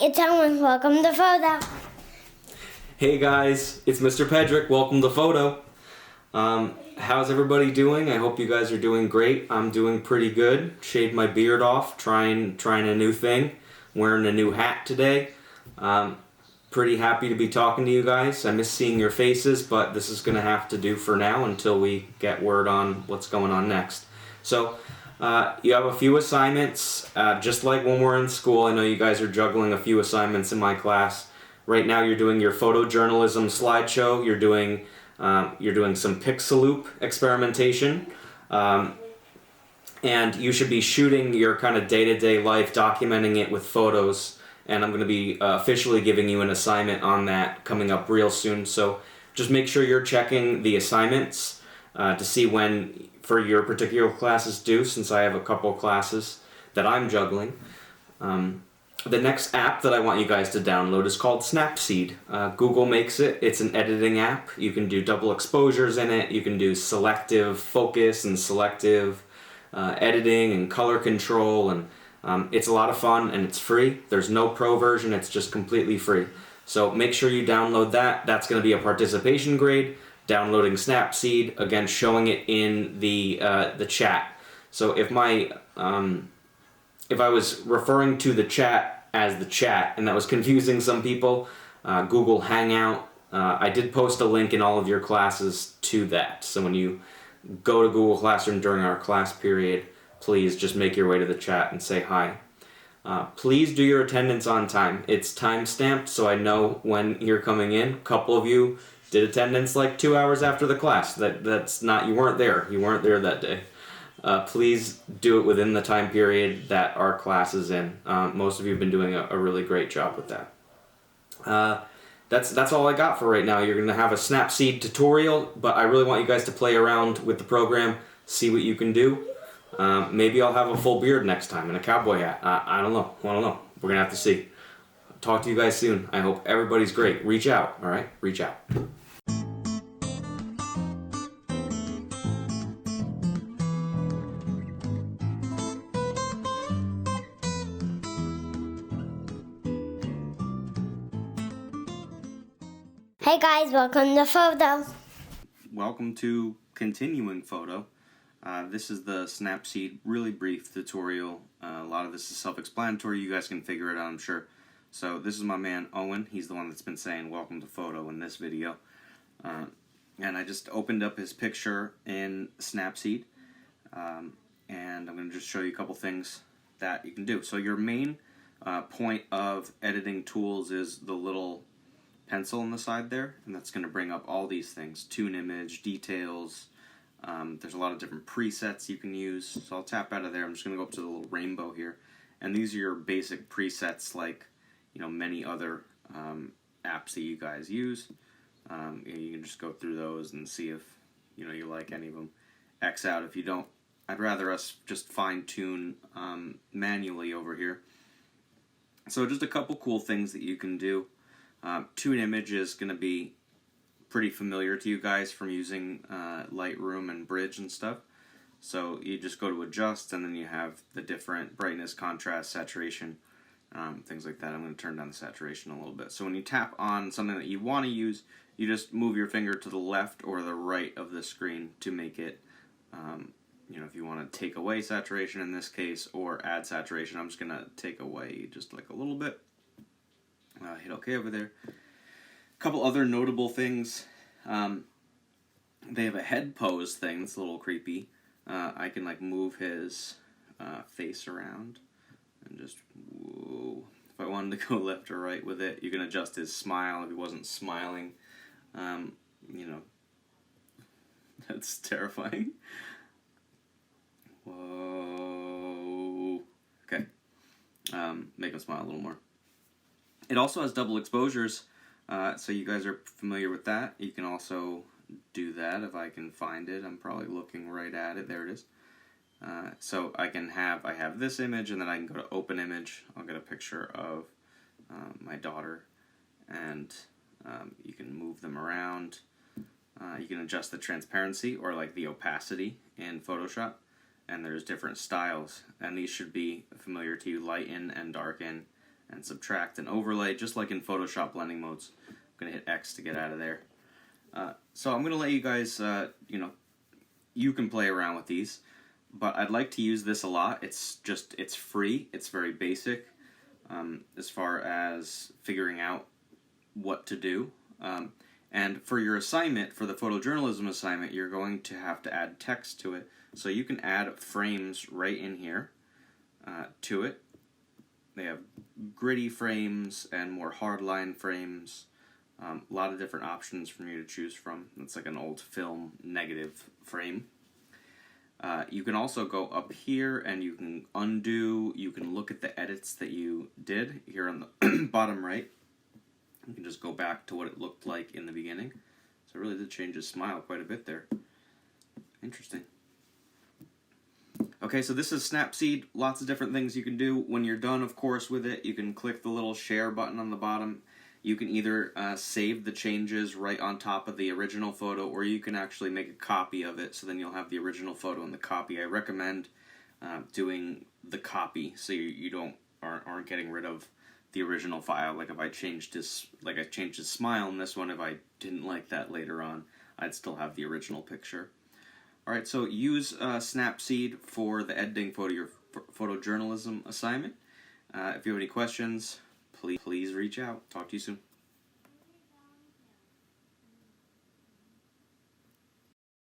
it's Owen. Welcome to Photo. Hey guys, it's Mr. Pedrick. Welcome to Photo. How's everybody doing? I hope you guys are doing great. I'm doing pretty good. Shaved my beard off, trying a new thing. Wearing a new hat today. Pretty happy to be talking to you guys. I miss seeing your faces, but this is going to have to do for now until we get word on what's going on next. So, you have a few assignments, just like when we're in school. I know you guys are juggling a few assignments in my class. Right now you're doing your photojournalism slideshow, you're doing some Pixaloop experimentation, and you should be shooting your kind of day-to-day life, documenting it with photos, and I'm going to be officially giving you an assignment on that coming up real soon. So just make sure you're checking the assignments to see when for your particular classes due, since I have a couple classes that I'm juggling. The next app that I want you guys to download is called Snapseed. Google makes it. It's an editing app. You can do double exposures in it. You can do selective focus and selective editing and color control, and it's a lot of fun and it's free. There's no pro version. It's just completely free. So make sure you download that. That's going to be a participation grade. Downloading Snapseed, again showing it in the chat. So if I was referring to the chat as the chat and that was confusing some people, Google Hangout, I did post a link in all of your classes to that. So when you go to Google Classroom during our class period, please just make your way to the chat and say hi. Please do your attendance on time. It's time stamped, so I know when you're coming in. A couple of you did attendance like 2 hours after the class. That's not, you weren't there. You weren't there that day. Please do it within the time period that our class is in. Most of you have been doing a really great job with that. That's all I got for right now. You're going to have a Snapseed tutorial, but I really want you guys to play around with the program, see what you can do. Maybe I'll have a full beard next time and a cowboy hat. I don't know. We're going to have to see. Talk to you guys soon. I hope everybody's great. Reach out, all right? Reach out. Hey guys, welcome to Photo. Welcome to Continuing Photo. This is the Snapseed really brief tutorial. A lot of this is self-explanatory. You guys can figure it out, I'm sure. So this is my man Owen. He's the one that's been saying welcome to Photo in this video. And I just opened up his picture in Snapseed. And I'm going to just show you a couple things that you can do. So your main point of editing tools is the little pencil on the side there, and that's going to bring up all these things: tune image, details. There's a lot of different presets you can use. So I'll tap out of there. I'm just going to go up to the little rainbow here, and these are your basic presets, like many other apps that you guys use. You can just go through those and see if you like any of them. X out if you don't. I'd rather us just fine tune manually over here. So just a couple cool things that you can do. Tune image is going to be pretty familiar to you guys from using Lightroom and Bridge and stuff. So you just go to adjust, and then you have the different brightness, contrast, saturation, things like that. I'm going to turn down the saturation a little bit. So when you tap on something that you want to use, you just move your finger to the left or the right of the screen to make it, if you want to take away saturation in this case or add saturation. I'm just going to take away just like a little bit. Hit OK over there. A couple other notable things. They have a head pose thing that's a little creepy. I can move his face around and just whoa. If I wanted to go left or right with it, you can adjust his smile if he wasn't smiling. That's terrifying. Whoa. Okay. Make him smile a little more. It also has double exposures, so you guys are familiar with that. You can also do that if I can find it. I'm probably looking right at it. There it is. So I have this image, and then I can go to open image. I'll get a picture of my daughter, and you can move them around. You can adjust the transparency or the opacity in Photoshop, and there's different styles, and these should be familiar to you: lighten and darken, and subtract and overlay, just like in Photoshop blending modes. I'm going to hit X to get out of there. So I'm going to let you guys, you can play around with these, but I'd like to use this a lot. It's free, it's very basic as far as figuring out what to do. And for your assignment, for the photojournalism assignment, you're going to have to add text to it. So you can add frames right in here to it. They have gritty frames and more hardline frames. A lot of different options for you to choose from. It's like an old film negative frame. You can also go up here and you can undo. You can look at the edits that you did here on the bottom right. You can just go back to what it looked like in the beginning. So it really did change his smile quite a bit there. Interesting. Okay, so this is Snapseed. Lots of different things you can do. When you're done, of course, with it, you can click the little share button on the bottom. You can either save the changes right on top of the original photo, or you can actually make a copy of it, so then you'll have the original photo and the copy. I recommend doing the copy, so you aren't getting rid of the original file. Like if I changed his smile in this one, if I didn't like that later on, I'd still have the original picture. All right, so use Snapseed for the editing your photojournalism assignment. If you have any questions, please reach out. Talk to you soon.